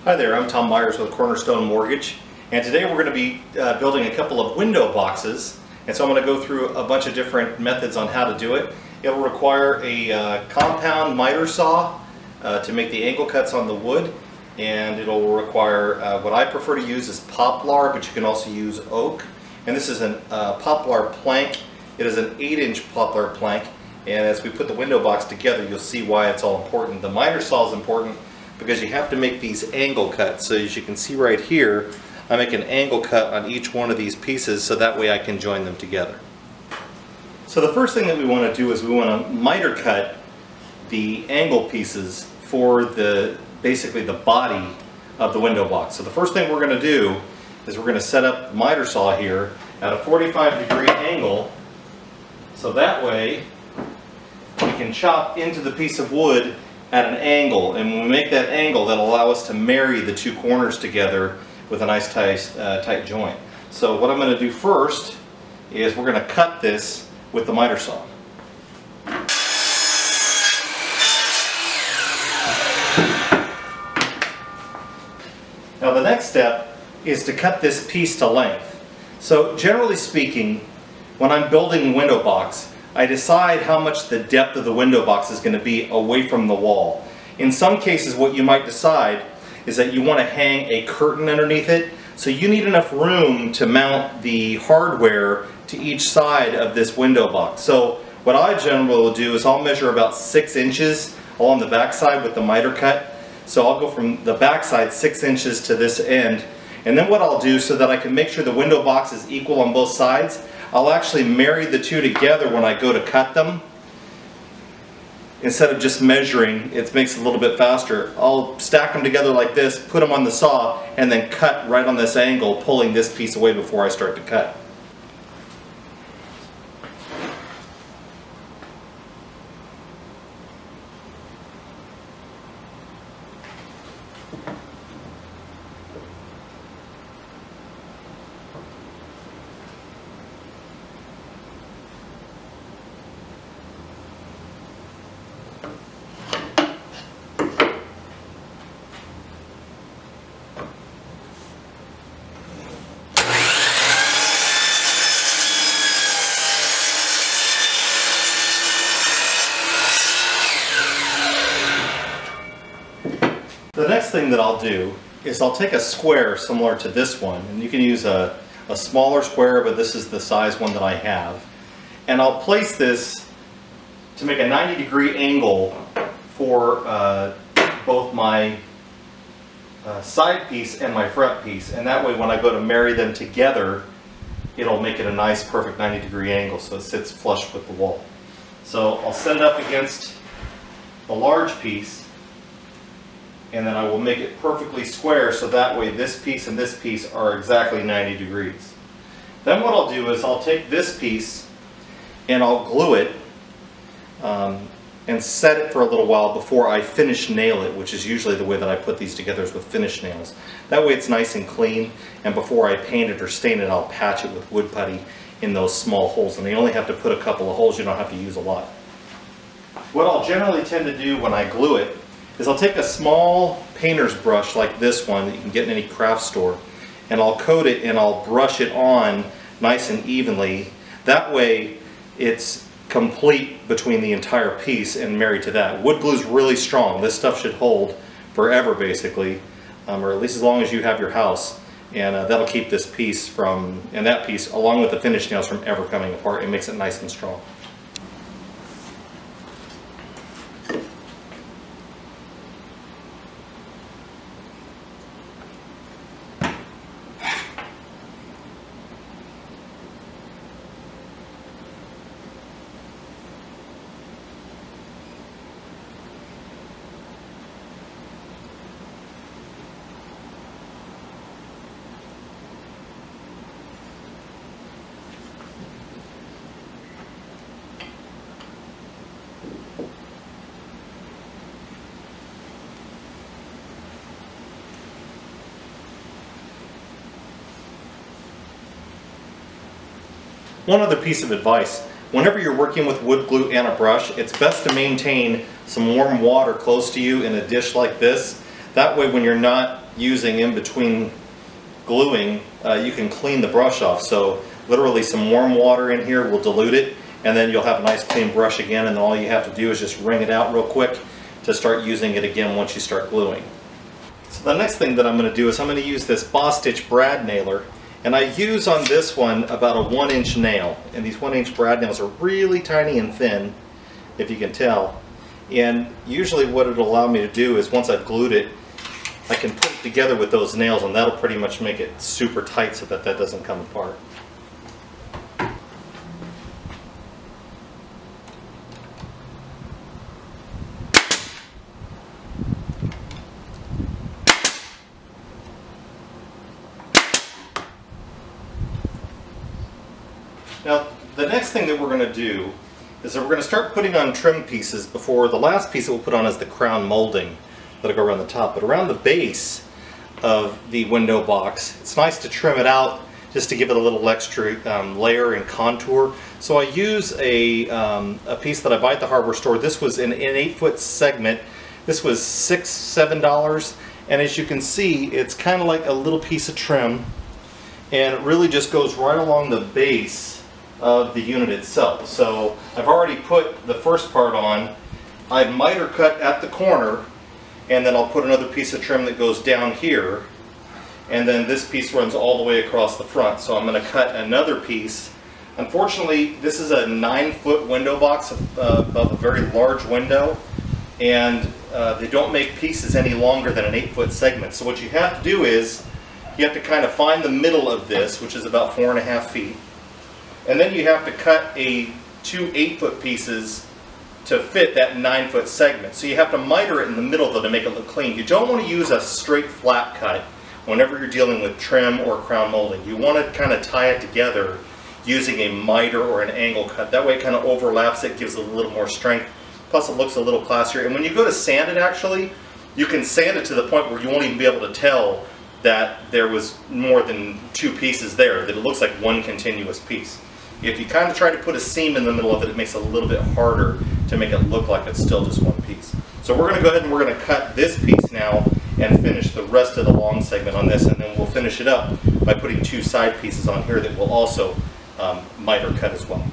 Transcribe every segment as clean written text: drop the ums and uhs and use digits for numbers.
Hi there, I'm Tom Myers with Cornerstone Mortgage, and today we're going to be building a couple of window boxes. And so I'm going to go through a bunch of different methods on how to do it. It will require a compound miter saw to make the angle cuts on the wood, and it will require what I prefer to use is poplar, but you can also use oak. And this is a poplar plank. It is an 8-inch poplar plank, and as we put the window box together, you'll see why it's all important. The miter saw is important because you have to make these angle cuts. So as you can see right here, I make an angle cut on each one of these pieces so that way I can join them together. So the first thing that we want to do is we want to miter cut the angle pieces for basically the body of the window box. So the first thing we're going to do is we're going to set up the miter saw here at a 45-degree angle, so that way we can chop into the piece of wood at an angle, and when we make that angle, that'll allow us to marry the two corners together with a nice tight joint. So what I'm going to do first is we're going to cut this with the miter saw. Now the next step is to cut this piece to length. So generally speaking, when I'm building a window box, I decide how much the depth of the window box is going to be away from the wall. In some cases, what you might decide is that you want to hang a curtain underneath it, so you need enough room to mount the hardware to each side of this window box. So what I generally will do is I'll measure about 6 inches along the back side with the miter cut. So I'll go from the back side 6 inches to this end, and then what I'll do so that I can make sure the window box is equal on both sides, I'll actually marry the two together when I go to cut them. Instead of just measuring, it makes it a little bit faster. I'll stack them together like this, put them on the saw, and then cut right on this angle, pulling this piece away before I start to cut. The next thing that I'll do is I'll take a square similar to this one, and you can use a smaller square, but this is the size one that I have, and I'll place this to make a 90-degree angle for both my side piece and my front piece, and that way when I go to marry them together, it'll make it a nice perfect 90-degree angle so it sits flush with the wall. So I'll set it up against the large piece, and then I will make it perfectly square so that way this piece and this piece are exactly 90 degrees. Then what I'll do is I'll take this piece and I'll glue it and set it for a little while before I finish nail it, which is usually the way that I put these together is with finish nails. That way it's nice and clean, and before I paint it or stain it, I'll patch it with wood putty in those small holes, and you only have to put a couple of holes, you don't have to use a lot. What I'll generally tend to do when I glue it is I'll take a small painter's brush like this one that you can get in any craft store, and I'll coat it and I'll brush it on nice and evenly. That way it's complete between the entire piece and married to that. Wood glue is really strong. This stuff should hold forever basically, or at least as long as you have your house, and that'll keep this piece and that piece along with the finish nails from ever coming apart. It makes it nice and strong. One other piece of advice, whenever you're working with wood glue and a brush, it's best to maintain some warm water close to you in a dish like this. That way when you're not using in between gluing, you can clean the brush off. So literally some warm water in here will dilute it, and then you'll have a nice clean brush again, and all you have to do is just wring it out real quick to start using it again once you start gluing. So the next thing that I'm going to do is I'm going to use this Boss Stitch brad nailer, and I use on this one about a 1-inch nail, and these 1-inch brad nails are really tiny and thin, if you can tell. And usually what it'll allow me to do is once I've glued it, I can put it together with those nails, and that'll pretty much make it super tight so that that doesn't come apart. Now, the next thing that we're going to do is that we're going to start putting on trim pieces before the last piece that we'll put on is the crown molding that'll go around the top. But around the base of the window box, it's nice to trim it out just to give it a little extra layer and contour. So I use a piece that I buy at the hardware store. This was an 8-foot segment. This was $6, $7, and as you can see, it's kind of like a little piece of trim, and it really just goes right along the base of the unit itself. So I've already put the first part on. I miter cut at the corner, and then I'll put another piece of trim that goes down here, and then this piece runs all the way across the front. So I'm going to cut another piece. Unfortunately, this is a 9-foot window box above a very large window, and they don't make pieces any longer than an 8-foot segment. So what you have to do is you have to kind of find the middle of this, which is about 4.5 feet. And then you have to cut two 8-foot pieces to fit that 9-foot segment. So you have to miter it in the middle though to make it look clean. You don't want to use a straight flat cut whenever you're dealing with trim or crown molding. You want to kind of tie it together using a miter or an angle cut. That way it kind of overlaps it, gives it a little more strength. Plus it looks a little classier. And when you go to sand it, actually, you can sand it to the point where you won't even be able to tell that there was more than 2 pieces there, that it looks like one continuous piece. If you kind of try to put a seam in the middle of it, it makes it a little bit harder to make it look like it's still just one piece. So we're going to go ahead and we're going to cut this piece now and finish the rest of the long segment on this, and then we'll finish it up by putting 2 side pieces on here that will also miter cut as well.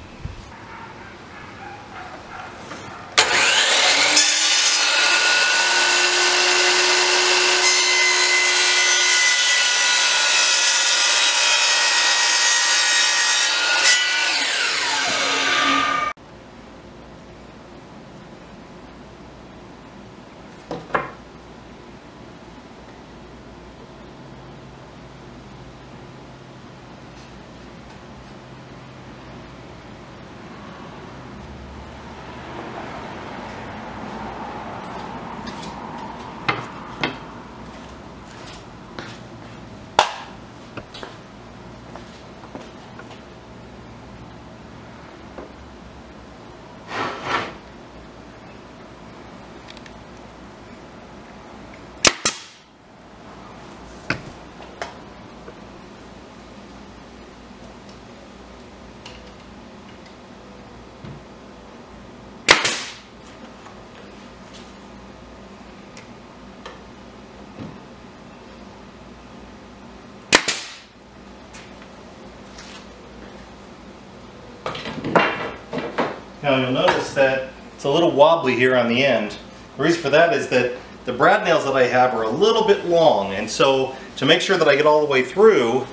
Now you'll notice that it's a little wobbly here on the end. The reason for that is that the brad nails that I have are a little bit long, and so to make sure that I get all the way through,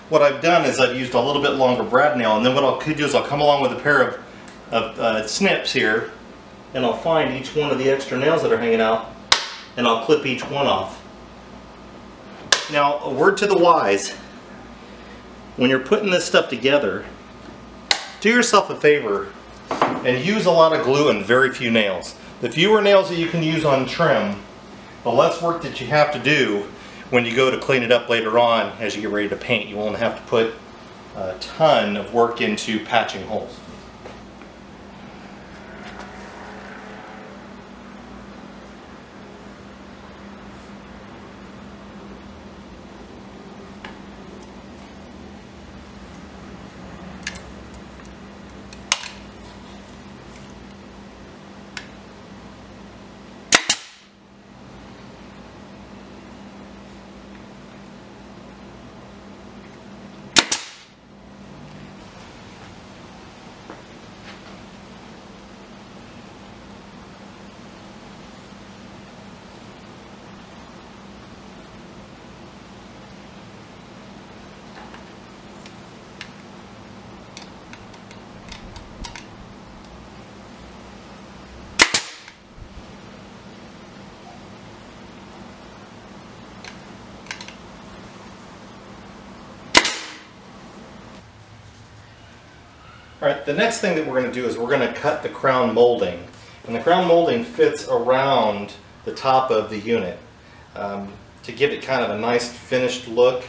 what I've done is I've used a little bit longer brad nail, and then what I'll do is I'll come along with a pair of snips here, and I'll find each one of the extra nails that are hanging out, and I'll clip each one off. Now, a word to the wise, when you're putting this stuff together, do yourself a favor and use a lot of glue and very few nails. The fewer nails that you can use on trim, the less work that you have to do when you go to clean it up later on as you get ready to paint. You won't have to put a ton of work into patching holes. Alright, the next thing that we're going to do is we're going to cut the crown molding. And the crown molding fits around the top of the unit to give it kind of a nice finished look.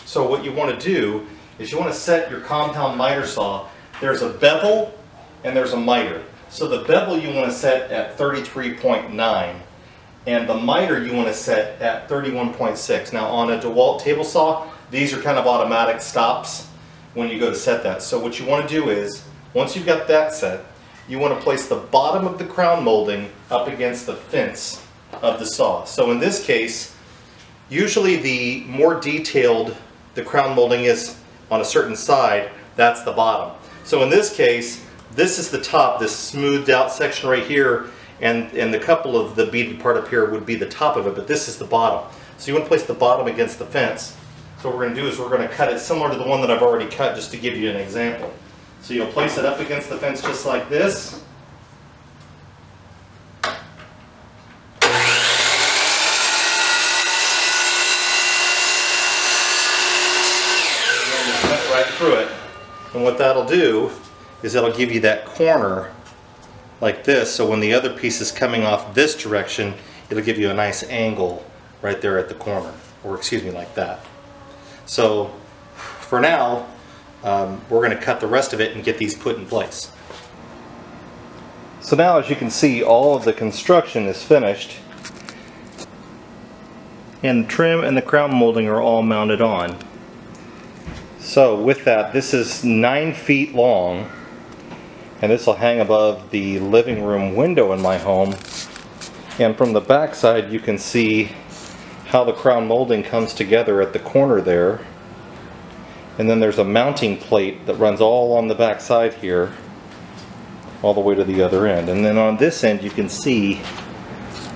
So what you want to do is you want to set your compound miter saw. There's a bevel and there's a miter. So the bevel you want to set at 33.9 and the miter you want to set at 31.6. Now on a DeWalt table saw, these are kind of automatic stops when you go to set that. So what you want to do is, once you've got that set, you want to place the bottom of the crown molding up against the fence of the saw. So in this case, usually the more detailed the crown molding is on a certain side, that's the bottom. So in this case, this is the top, this smoothed out section right here, and the couple of the beaded part up here would be the top of it, but this is the bottom. So you want to place the bottom against the fence. So what we're going to do is we're going to cut it similar to the one that I've already cut, just to give you an example. So you'll place it up against the fence just like this. Cut right through it. And what that'll do is it'll give you that corner like this, so when the other piece is coming off this direction, it'll give you a nice angle right there at the corner, or excuse me, like that. So for now, we're going to cut the rest of it and get these put in place. So now, as you can see, all of the construction is finished and the trim and the crown molding are all mounted on. So with that, this is 9 feet long, and this will hang above the living room window in my home. And from the back side you can see how the crown molding comes together at the corner there. And then there's a mounting plate that runs all on the back side here, all the way to the other end. And then on this end you can see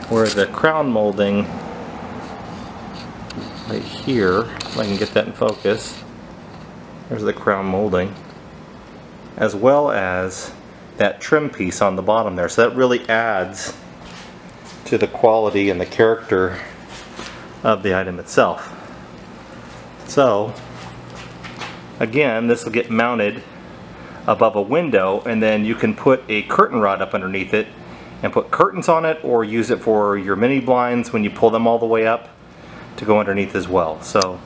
where the crown molding, right here, if I can get that in focus, there's the crown molding, as well as that trim piece on the bottom there. So that really adds to the quality and the character of the item itself. So again, this will get mounted above a window, and then you can put a curtain rod up underneath it and put curtains on it, or use it for your mini blinds when you pull them all the way up to go underneath as well. So